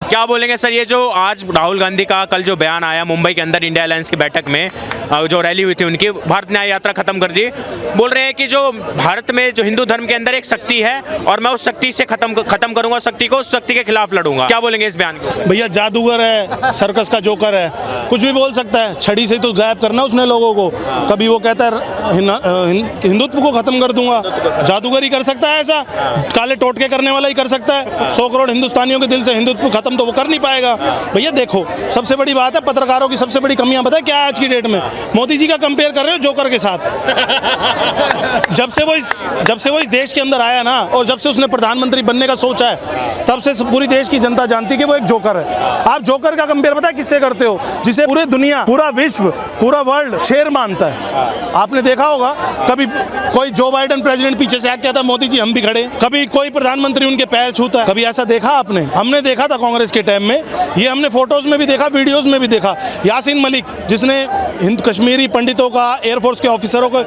क्या बोलेंगे सर, ये जो आज राहुल गांधी का कल जो बयान आया मुंबई के अंदर इंडिया अलायंस की बैठक में, जो रैली हुई थी उनकी, भारत न्याय यात्रा खत्म कर दी, बोल रहे हैं कि जो भारत में जो हिंदू धर्म के अंदर एक शक्ति है और मैं उस शक्ति से खत्म करूंगा शक्ति को, उस शक्ति के खिलाफ लड़ूंगा। क्या बोलेंगे इस बयान को? भैया जादूगर है, सर्कस का जोकर है, कुछ भी बोल सकता है। छड़ी से तो गायब करना उसने लोगों को। कभी वो कहता है हिंदुत्व को खत्म कर दूंगा, जादूगर ही कर सकता है ऐसा, काले टोटके करने वाला ही कर सकता है। 100 करोड़ हिंदुस्तानियों के दिल से हिंदुत्व खत्म तो वो कर नहीं पाएगा। भैया देखो, सबसे बड़ी बात है पत्रकारों की सबसे बड़ी कमियां पता है क्या है आज की डेट में? मोदी जी का कंपेयर कर रहे हो जोकर के साथ। जब से वो इस देश के अंदर आया ना, और जब से उसने प्रधानमंत्री बनने का सोचा है, तब से पूरी देश की जनता जानती है कि वो एक जोकर है। आप जोकर का कंपेयर पता है किससे करते हो? जिसे पूरी दुनिया, पूरा विश्व, पूरा वर्ल्ड शेर मानता है। आपने देखा होगा कभी कोई जो बाइडेन प्रेसिडेंट पीछे से कहता है मोदी जी हम भी खड़े, कभी कोई प्रधानमंत्री उनके पैर छूता है, कभी ऐसा देखा आपने? हमने देखा था कांग्रेस के टाइम में, ये हमने फोटोज में भी देखा, वीडियोस में भी देखा। यासीन मलिक जिसने हिंद कश्मीरी पंडितों का, एयरफोर्स के ऑफिसरों का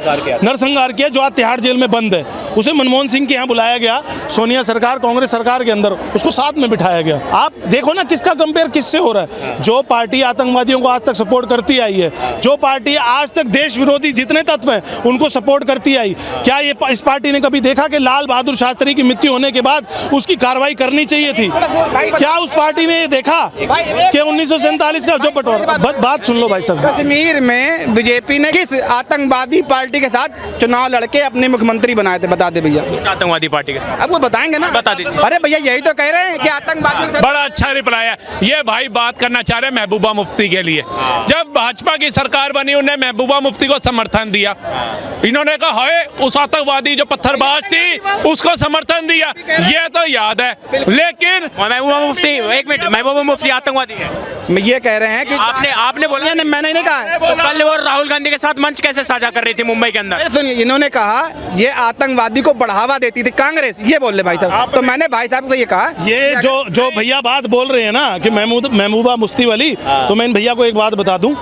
नरसंहार किया, जो आज तिहाड़ जेल में बंद है, उसे मनमोहन सिंह के यहाँ बुलाया गया, सोनिया सरकार कांग्रेस सरकार के अंदर, उसको साथ में बिठाया गया। आप देखो ना किसका कंपेयर किससे हो रहा है। जो पार्टी आतंकवादियों को आज तक सपोर्ट करती आई है, जो पार्टी आज तक देश विरोधी जितने तत्व हैं उनको सपोर्ट करती आई, क्या ये इस पार्टी ने कभी देखा कि लाल बहादुर शास्त्री की मृत्यु होने के बाद उसकी कार्रवाई करनी चाहिए थी? क्या उस पार्टी ने ये देखा कि 1947 का जो बंटवारा? बात सुन लो भाई साहब। कश्मीर में बीजेपी ने किस आतंकवादी पार्टी के साथ चुनाव लड़के अपने मुख्यमंत्री बनाए थे? बता दे भैया। किस आतंकवादी पार्टी के साथ? अब वो बताएंगे ना, बता दीजिए। अरे भैया यही तो कह रहे हैं कि आतंकवादी। बड़ा अच्छा रिप्लाई है ये भाई। बात करना चाह रहे हैं महबूबा मुफ्ती के लिए। जब भाजपा की सरकार बनी उन्हें महबूबा मुफ्ती को समर्थन दिया। इन्होंने कहा है उस आतंकवादी जो पत्थरबाज थी उसको समर्थन दिया, ये तो याद है। लेकिन महबूबा मुफ्ती, एक मिनट, महबूबा मुफ्ती आतंकवादी है ये कह रहे हैं कि आपने बोला? मैंने नहीं कहा। तो कल वो राहुल गांधी के साथ मंच कैसे साझा कर रही थी मुंबई के अंदर? सुनिए, इन्होंने कहा ये आतंकवादी को बढ़ावा देती थी कांग्रेस, ये बोल रहे भाई साहब। तो मैंने भाई साहब से ये कहा, ये जो भैया बात बोल रहे हैं ना कि महबूबा मुफ्ती वाली, तो मैं इन भैया को एक बात बता दूं,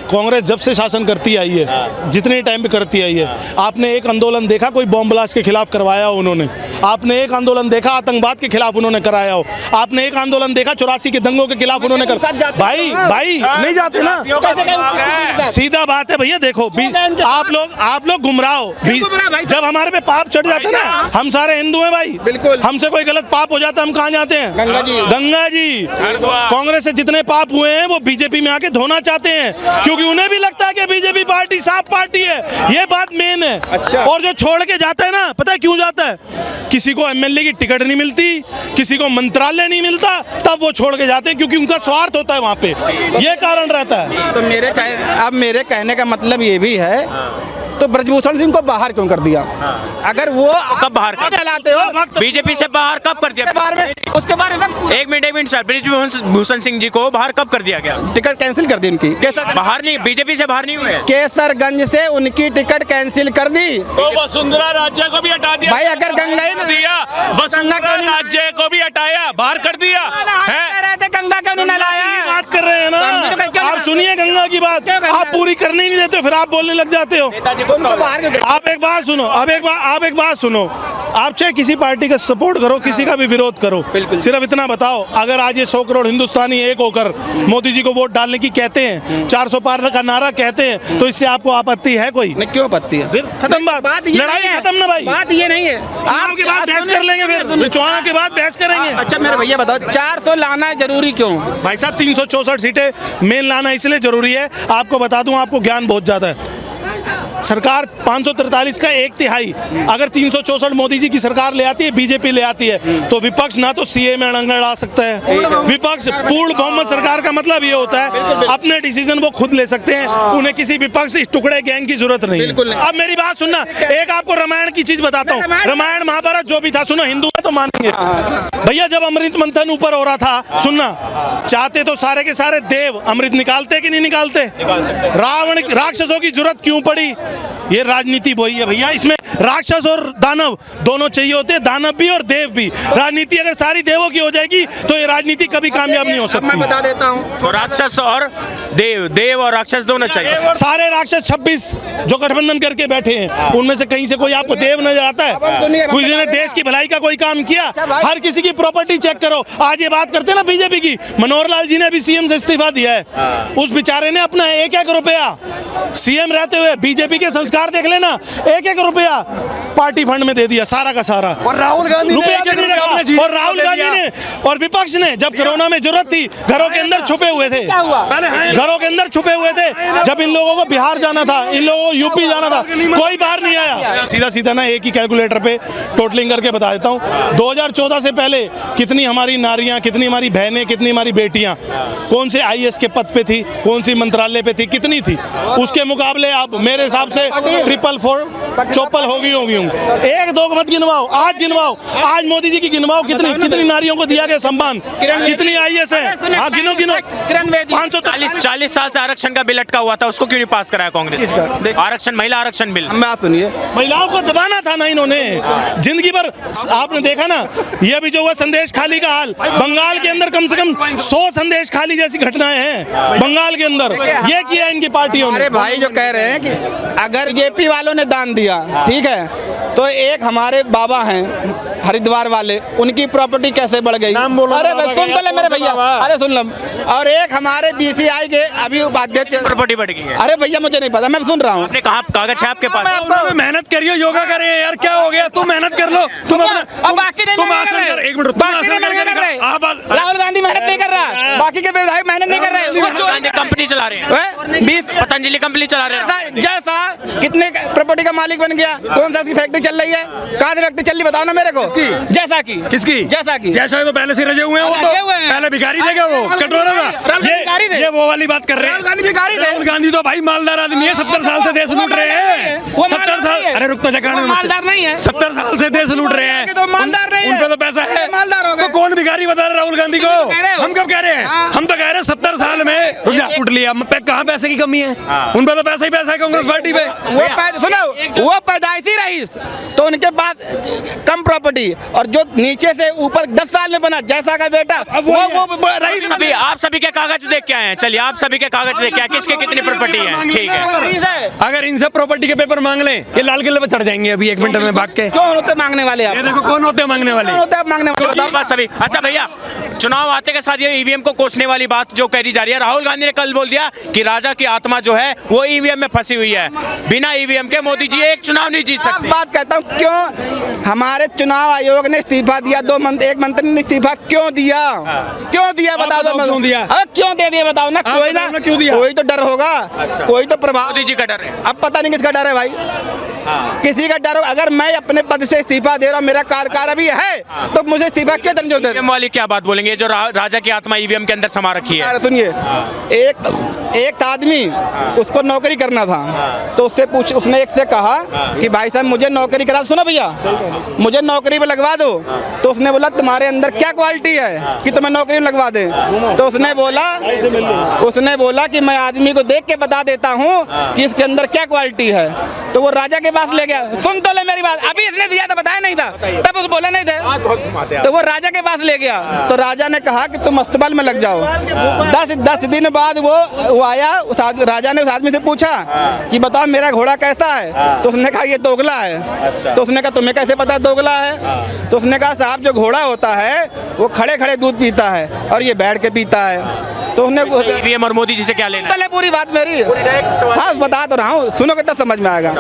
कांग्रेस जब से शासन करती आई है, जितने टाइम पे करती आई है, आपने एक आंदोलन देखा कोई बॉम्ब ब्लास्ट के खिलाफ करवाया हो उन्होंने? आपने एक आंदोलन देखा आतंकवाद के खिलाफ उन्होंने कराया हो? आपने एक आंदोलन देखा 84 के दंगों के खिलाफ उन्होंने भाई नहीं जाते ना, सीधा बात है भैया। देखो आप लोग गुमराह हो। जब हमारे पे पाप चढ़ जाते ना, हम सारे हिंदू हैं भाई, बिल्कुल, हमसे कोई गलत पाप हो जाता है हम कहाँ जाते हैं? गंगा जी। कांग्रेस से जितने पाप हुए हैं वो बीजेपी में आके धोना चाहते हैं, क्योंकि उन्हें भी लगता है कि बीजेपी पार्टी साफ पार्टी है। ये बात मेन है। अच्छा। और जो छोड़ के जाता है ना, पता है क्यों जाता है? किसी को एमएलए की टिकट नहीं मिलती, किसी को मंत्रालय नहीं मिलता, तब वो छोड़ के जाते हैं, क्योंकि उनका स्वार्थ होता है वहां पे। ये कारण रहता है। तो मेरे कहने का मतलब ये भी है, तो ब्रजभूषण सिंह को बाहर क्यों कर दिया? अगर वो कब बाहर चलाते हो बीजेपी से बाहर कब कर दिया? उसके बारे में एक मिनट सर, ब्रजभूषण सिंह जी को बाहर कब कर दिया गया? टिकट कैंसिल कर दी उनकी। बाहर नहीं, बीजेपी से बाहर नहीं हुए। केसरगंज से उनकी टिकट कैंसिल कर दी। तो वसुंधरा राज्य को भी हटा दिया भाई, अगर गंगा ही दिया, वसुंधरा राज्य को भी हटाया, बाहर कर दिया है। गंगा क्यों नहीं लाया? बात कर रहे हैं ना आप, सुनिए गंगा की बात। आप पूरी करने ही नहीं देते, फिर आप बोलने लग जाते हो। आप एक बात सुनो, आप एक बात सुनो। आप चाहे किसी पार्टी का सपोर्ट करो, किसी का भी विरोध करो, सिर्फ इतना बताओ, अगर आज ये 100 करोड़ हिंदुस्तानी एक होकर मोदी जी को वोट डालने की कहते हैं, 400 पार का नारा कहते हैं, तो इससे आपको आपत्ति है कोई? नहीं, क्यों आपत्ति है? फिर खत्म बात, लड़ाई खत्म ना भाई। बात ये नहीं है, आपके बाद बहस कर लेंगे, फिर चुनाव के बाद बहस करेंगे। अच्छा मेरे भैया बताओ, 400 लाना जरूरी क्यों? भाई साहब 364 सीटें मेन लाना इसलिए जरूरी है, आपको बता दूं, आपको ज्ञान बहुत ज्यादा है। सरकार 543 का 1/3, अगर 364 मोदी जी की सरकार ले आती है, बीजेपी ले आती है, तो विपक्ष ना तो सीए में अड़ंगा ला सकता है। विपक्ष पूर्ण बहुमत सरकार का मतलब ये होता है अपने डिसीजन वो खुद ले सकते हैं, उन्हें किसी विपक्ष इस टुकड़े गैंग की जरूरत नहीं है। अब मेरी बात सुनना, एक आपको रामायण की चीज बताता हूँ। रामायण महाभारत जो भी था, सुनो, हिंदू है तो मानेंगे भैया। जब अमृत मंथन ऊपर हो रहा था, सुनना, चाहते तो सारे के सारे देव अमृत निकालते कि नहीं निकालते? रावण राक्षसों की जरूरत क्यों पड़ी? ये राजनीति वही है भैया, इसमें राक्षस और दानव दोनों चाहिए होते हैं, दानव भी और देव भी। राजनीति अगर सारी देवों की हो जाएगी तो ये राजनीति कभी कामयाब नहीं हो सकती। मैं बता देता हूँ, तो राक्षस और देव और राक्षस दोनों चाहिए। सारे राक्षस 26 जो गठबंधन करके बैठे हैं उनमें से कहीं से कोई आपको देव नजर आता है? किसी ने देश की भलाई का कोई काम किया? हर किसी की प्रॉपर्टी चेक करो। आज ये बात करते हैं ना बीजेपी की, मनोहर लाल जी ने अभी सीएम से इस्तीफा दिया है। उस बेचारे ने अपना 1-1 रुपया सीएम रहते हुए, बीजेपी के संस्कार देख लेना, 1-1 रुपया पार्टी फंड में दे दिया, सारा का सारा। और राहुल गांधी रुपया भी नहीं रखा। और राहुल गांधी ने और विपक्ष ने जब कोरोना में जरूरत थी घरों के अंदर छुपे हुए थे, घरों के अंदर छुपे हुए थे। जब इन लोगों को बिहार जाना था, इन लोगों को यूपी जाना था, कोई बाहर नहीं आया। सीधा सीधा ना एक ही कैलकुलेटर पे टोटलिंग करके बता देता हूँ, 2014 से पहले कितनी हमारी नारियां, कितनी हमारी बहनें, कितनी हमारी बेटियां कौन से आईएएस के पद पे थी, कौन सी मंत्रालय पे थी, कितनी थी? उसके मुकाबले आप मेरे हिसाब से 444 हो गई होंगी। 1-2 मत गिनवाओ, आज गिनवाओ, आज मोदी जी की गिनवाओ, कितनी नारियों को दिया गया सम्मान, कितनी आईएएस है? हाँ गिनो 40 साल से आरक्षण का बिल अटका हुआ था, उसको क्यों नहीं पास कराया कांग्रेस? आरक्षण, महिला आरक्षण बिल। बात सुनिए, महिलाओं को दबाना था ना इन्होंने जिंदगी भर। आपने देखा ना ये अभी जो हुआ संदेश खाली का हाल, बंगाल के अंदर कम से कम 100 संदेश खाली जैसी घटनाएं हैं बंगाल के अंदर। ये किया इनकी पार्टियों ने। हमारे भाई जो कह रहे हैं कि अगर जेपी वालों ने दान दिया, ठीक है, तो एक हमारे बाबा हैं हरिद्वार वाले, उनकी प्रॉपर्टी कैसे बढ़ गई? अरे सुन तो ले मेरे भैया, अरे सुन लो। और एक हमारे बीसीआई के अभी उपाध्यक्ष प्रॉपर्टी बढ़ गई है। अरे भैया मुझे नहीं पता, मैं सुन रहा हूँ। आपने कहा कागज है आपके पास? मेहनत करियो, योगा करे यार, क्या हो गया? तुम मेहनत कर लो। तुम राहुल गांधी मेहनत नहीं कर रहा, बाकी के विधायक मेहनत नहीं कर रहे, कंपनी चला रहे हैं, पतंजलि कंपनी चला रहे हैं। जैसा कितने प्रॉपर्टी का मालिक बन गया, कौन सा फैक्ट्री चल रही है, कहाँ से फैक्ट्री चल रही बताओ ना मेरे को। जैसा की किसकी? जैसा तो पहले से रजे हुए हैं, वो तो पहले भिखारी थे, वो कटोरा था। ये वो वाली बात कर रहे हैं। राहुल गांधी तो भाई मालदार आदमी है, 70 साल से देश लूट रहे हैं। 70 साल, अरे रुक तो जकाने में, मालदार नहीं है, 70 साल से देश लूट रहे हैं, मालदार नहीं है, उन पे तो पैसा है, मालदार हो गए। तो कौन भिखारी बता रहे राहुल गांधी को? हम कब कह रहे हैं? हम तो कह रहे हैं 70 साल में लूट लिया, कहाँ पैसे की कमी है? उन पे तो पैसा ही पैसा है कांग्रेस पार्टी पे। सुनो, वो पैदाइशी रईस तो उनके पास कम प्रॉपर्टी, और जो नीचे से ऊपर 10 साल में बना जैसा का बेटा वो रईस। अभी आप सभी के कागज देख के आए हैं, चलिए आप सभी के कागज देख के आए, किसके कितनी प्रॉपर्टी है? ठीक है, अगर इनसे प्रॉपर्टी के पेपर मांग लें, ये लाल किले पे चढ़ जाएंगे अभी 1 मिनट में भाग के। कौन होते मांगने वाले? आप देखो कौन होते हैं मांगने वाले, बताओ सभी। अच्छा भैया, चुनाव आते के साथ ये ईवीएम को कोसने वाली बात जो कही जा रही है, राहुल गांधी ने कल बोल दिया कि राजा की आत्मा जो है वो ईवीएम में फंसी हुई है, बिना ईवीएम के मोदी जी एक चुनाव नहीं जीत सकते। बात कहता हूँ, क्यों हमारे चुनाव आयोग ने इस्तीफा दिया, एक मंत्री ने इस्तीफा क्यों दिया? क्यों दिया बता दो, क्यों दे दिया बताओ ना। कोई ना, कोई तो डर होगा, कोई तो प्रभाव। मोदी जी का डर है, अब पता नहीं किसका डर है भाई, किसी का डर हो। अगर मैं अपने पद से इस्तीफा दे रहा हूँ, मेरा कार्यकाल अभी है, तो मुझे इस्तीफा क्यों देना चाहिए? ईवीएम वाली क्या बात बोलेंगे, जो राजा की आत्मा ईवीएम के अंदर समा रखी है? सुनिए, एक आदमी उसको नौकरी करना था, तो उसने एक से कहा कि भाई साहब मुझे नौकरी करा, सुनो भैया मुझे नौकरी पे लगवा दो। तो उसने बोला तुम्हारे अंदर क्या क्वालिटी है कि तुम्हें नौकरी में लगवा दे? तो उसने बोला कि मैं आदमी को देख के बता देता हूँ कि इसके अंदर क्या क्वालिटी है। तो वो राजा के पास ले गया। सुन तो ले मेरी बात, अभी इसने दिया था, बताया नहीं था, तब उस बोले नहीं थे, तो वो राजा के पास ले गया। तो राजा ने कहा कि तुम अस्तबल में लग जाओ। 10 दिन बाद वो आया, राजा ने उस आदमी से पूछा कि बताओ मेरा घोड़ा कैसा है? तो उसने कहा ये दोगला है। तो उसने कहा तुम्हें कैसे पता दोगला है? तो उसने कहा साहब जो घोड़ा होता है वो खड़े खड़े दूध पीता है और ये बैठ के पीता है। तो उसने ईवीएम और मोदी जी से क्या लेना? चले पूरी बात मेरी, हाँ बता तो रहा हूँ, सुनोगे तब समझ में आएगा।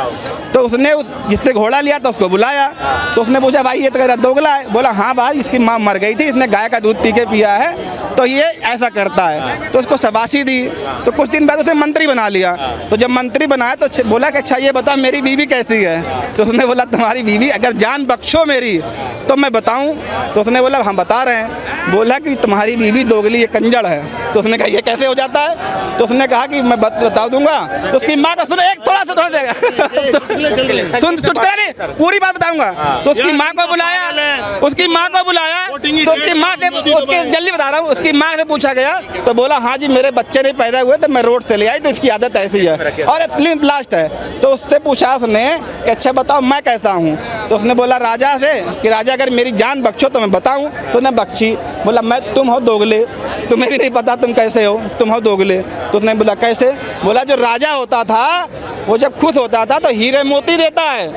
तो उसने जिससे घोड़ा लिया था उसको बुलाया, तो उसने पूछा भाई ये तो दोगला है? बोला हाँ भाई इसकी माँ मर गई थी, इसने गाय का दूध पी के पिया है तो ये ऐसा करता है। तो उसको शाबाशी दी। तो कुछ दिन बाद उसे मंत्री बना लिया। तो जब मंत्री बनाया तो बोला कि अच्छा ये बताओ मेरी बीवी कैसी है? तो उसने बोला तुम्हारी बीवी अगर जान बख्शो मेरी तो मैं बताऊं? तो उसने बोला हम बता रहे हैं। बोला कि तुम्हारी बीवी दोगली ये कंजड़ है। तो उसने कहा ये कैसे हो जाता है? तो उसने कहा कि मैं बता दूंगा। तो उसकी माँ का सुनो, एक थोड़ा देगा सुन चुटकुला नहीं, पूरी बात बताऊंगा। तो उसकी माँ को बुलाया, तो उसकी माँ से जल्दी बता रहा हूँ, उसकी माँ से पूछा गया तो बोला हाँ जी मेरे बच्चे नहीं पैदा हुए तो मैं रोड से ले आई, तो इसकी आदत ऐसी है और स्लिम ब्लास्ट है। तो उससे पूछा उसने कि अच्छा बताओ मैं कैसा हूँ? तो उसने बोला राजा से कि राजा अगर मेरी जान बख्शो तो मैं बताऊँ। तो उसने बख्शी। बोला मैं तुम हो दोगले, तुम्हें भी नहीं पता तुम कैसे हो, तुम हो दोगले। तो उसने बोला कैसे? बोला जो राजा होता था वो जब खुश होता था तो हीरे मोती देता है,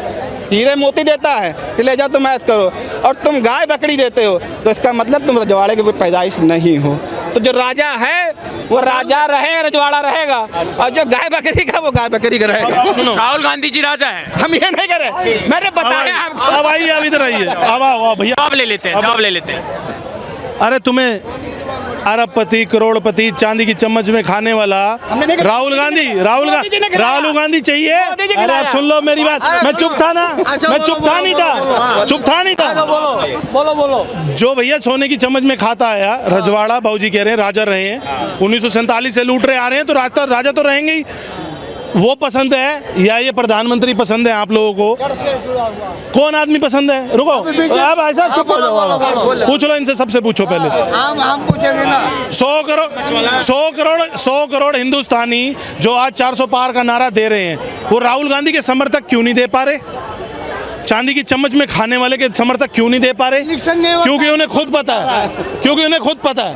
हीरे मोती देता है कि ले जाओ तुम ऐश करो, और तुम गाय बकरी देते हो तो इसका मतलब तुम रजवाड़े की कोई पैदाइश नहीं हो। तो जो राजा है वो राजा रहे, रजवाड़ा रहेगा, और जो गाय बकरी का वो गाय बकरी का रहेगा। राहुल गांधी जी राजा हैं। हम ये नहीं करें, मैंने बताया आपको। अब आइए, अब इधर आइए, अब आओ भैया, जवाब ले लेते हैं, जवाब ले लेते हैं। अरे तुम्हें अरबपति करोड़पति चांदी की चम्मच में खाने वाला राहुल गांधी चाहिए। अरे आप सुन लो मेरी बात, मैं चुप था ना, मैं चुप था नहीं था। बोलो जो भैया सोने की चम्मच में खाता आया, रजवाड़ा बाबूजी कह रहे हैं राजा रहे हैं, 1947 से लूट रहे आ रहे हैं, तो राजा तो रहेंगे ही। वो पसंद है या ये प्रधानमंत्री पसंद है आप लोगों को? कौन आदमी पसंद है? रुको, अब भाई साहब चुप हो जाओ, पूछ लो इनसे, सबसे पूछो पहले। हम पूछेंगे ना। 100 करोड़ हिंदुस्तानी जो आज 400 पार का नारा दे रहे हैं, वो राहुल गांधी के समर्थक क्यों नहीं दे पा रहे? चांदी की चम्मच में खाने वाले के समर्थक क्यों नहीं दे पा रहे? क्योंकि उन्हें खुद पता है,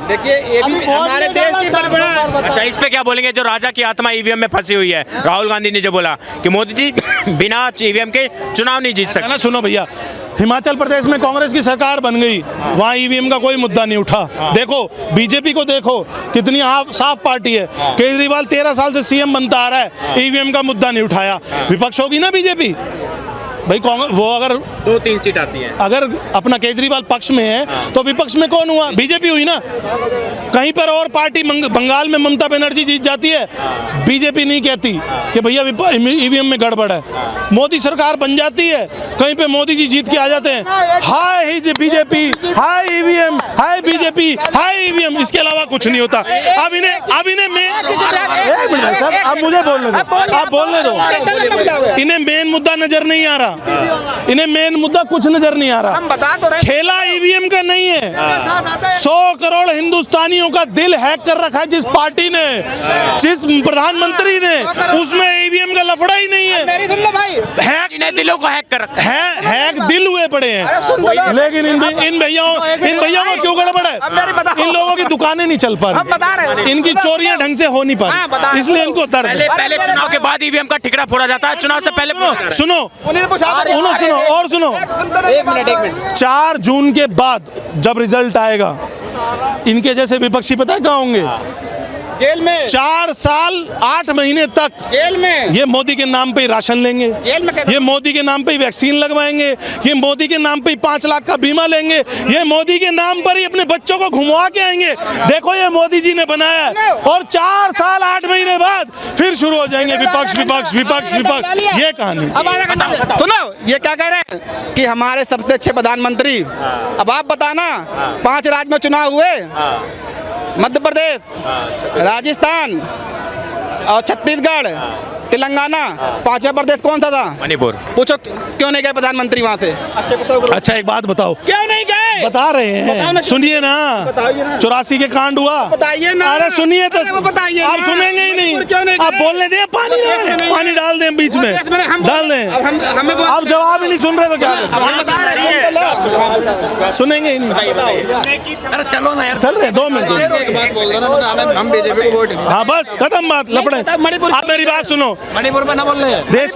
देखिए ये भी हमारे देश की बड़ा। अच्छा, इस पे क्या बोलेंगे जो राजा की आत्मा ईवीएम में फंसी हुई है? राहुल गांधी ने जो बोला कि मोदी जी बिना ईवीएम के चुनाव नहीं जीत सकते। ना सुनो भैया, हिमाचल प्रदेश में कांग्रेस की सरकार बन गई, वहाँ ईवीएम का कोई मुद्दा नहीं उठा। देखो बीजेपी को, देखो कितनी साफ पार्टी है। केजरीवाल 13 साल से सीएम बनता आ रहा है, ईवीएम का मुद्दा नहीं उठाया। विपक्ष होगी ना बीजेपी भाई, कांग्रेस वो अगर 2-3 सीट आती है, अगर अपना केजरीवाल पक्ष में है तो विपक्ष में कौन हुआ? बीजेपी हुई ना। कहीं पर और पार्टी बंगाल में ममता बनर्जी जीत जाती है, बीजेपी नहीं कहती कि भैया ईवीएम में गड़बड़ है। मोदी सरकार बन जाती है, कहीं पे मोदी जी जीत के आ जाते हैं, हाय बीजेपी, हाय ईवीएम, हाय बीजेपी, हाय ईवीएम, इसके अलावा कुछ नहीं होता। अब इन्हें एक मिनट साहब, आप मुझे बोलने दो, आप बोलने दो। इन्हें मेन मुद्दा नजर नहीं आ रहा, इन्हें मेन मुद्दा कुछ नजर नहीं आ रहा। हम बता तो रहे, खेला ईवीएम का नहीं है। 100 करोड़ हिंदुस्तानियों का दिल हैक कर रखा है जिस पार्टी ने, जिस प्रधानमंत्री ने, उसमें ईवीएम का लफड़ा ही नहीं है। मेरी सुन लो भाई, हैक इन्हें दिलों को हैक कर रखा है। हैक दिल हुए पड़े हैं, लेकिन इन भैयाओं में क्यों गड़बड़ है? इन लोगों की दुकानें नहीं चल पा रही, इनकी चोरियां ढंग से हो नहीं पा रही, इसलिए इनको दर्द है। पहले चुनाव के बाद ईवीएम का ठिकरा फोड़ा जाता है, चुनाव से पहले। सुनो, और सुनो, 4 जून के बाद जब रिजल्ट आएगा, इनके जैसे विपक्षी पता है कहाँ होंगे? जेल में। 4 साल 8 महीने तक जेल में। ये मोदी के नाम पे ही राशन लेंगे, जेल में ये मोदी के नाम पे ही वैक्सीन लगवाएंगे, ये मोदी के नाम पे ही 5 लाख का बीमा लेंगे, ये मोदी के नाम पर ही अपने बच्चों को घुमवा के आएंगे। देखो ये मोदी जी ने बनाया है, और 4 साल 8 महीने बाद फिर शुरू हो जाएंगे विपक्ष विपक्ष विपक्ष विपक्ष। ये कहानी। सुनो, ये क्या कह रहे हैं कि हमारे सबसे अच्छे प्रधानमंत्री। अब आप बताना, 5 राज्य में चुनाव हुए, मध्य प्रदेश, राजस्थान और छत्तीसगढ़, तेलंगाना, 5वां प्रदेश कौन सा था? मणिपुर। पूछो क्यों नहीं गए प्रधानमंत्री वहाँ से? अच्छा एक बात बताओ, क्यों नहीं गए? बता रहे हैं, सुनिए ना, 84 के कांड हुआ, बताइए ना। अरे सुनिए तो, बताइए, आप सुनेंगे ही नहीं, आप बोलने दें, पानी डाल दें बीच में, डाल दें, आप जवाब ही नहीं सुन रहे तो क्या? सुनेंगे ही नहीं। अरे चलो ना यार, चल रहे 2 मिनट, हम बीजेपी को वोट। हाँ बस खत्म बात, लफड़े। आप मेरी बात सुनो, मणिपुर में ना बोल रहे हैं। देश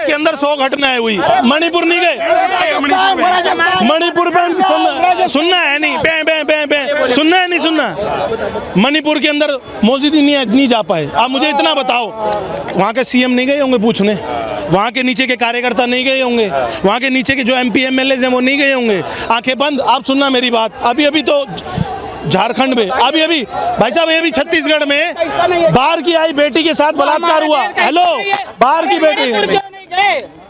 के अंदर 100 घटनाएं हुई, मणिपुर नहीं गए। मणिपुर में सुनना है नहीं, सुनना है नहीं सुनना। मणिपुर के अंदर मोदी जी नहीं जा पाए। आप मुझे इतना बताओ, वहाँ के सीएम नहीं गए होंगे पूछने, वहाँ के नीचे के कार्यकर्ता नहीं गए होंगे, वहाँ के नीचे के जो MP MLA हैं वो नहीं गए होंगे, आंखें बंद। आप सुनना मेरी बात, अभी तो झारखंड में, अभी भाई साहब, ये भी छत्तीसगढ़ में बाहर की आई बेटी के साथ बलात्कार हुआ। हेलो, बाहर की बेटी।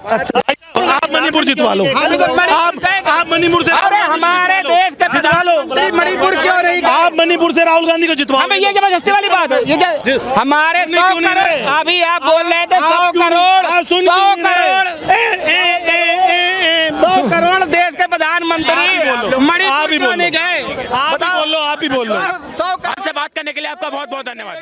अच्छा भाई साहब, आप मणिपुर जितवा लो, आप मणिपुर से, हमारे देश के प्रधानमंत्री मणिपुर क्यों नहीं गए? आप मणिपुर से राहुल गांधी को जितवा। हमें ये जबरदस्ती वाली बात है, ये हमारे 100 करोड़, अभी आप बोल रहे थे 100 करोड़ देश के प्रधानमंत्री मणिपुर क्यों नहीं गए? आप ही बोल लो। आपसे बात करने के लिए आपका बहुत बहुत धन्यवाद।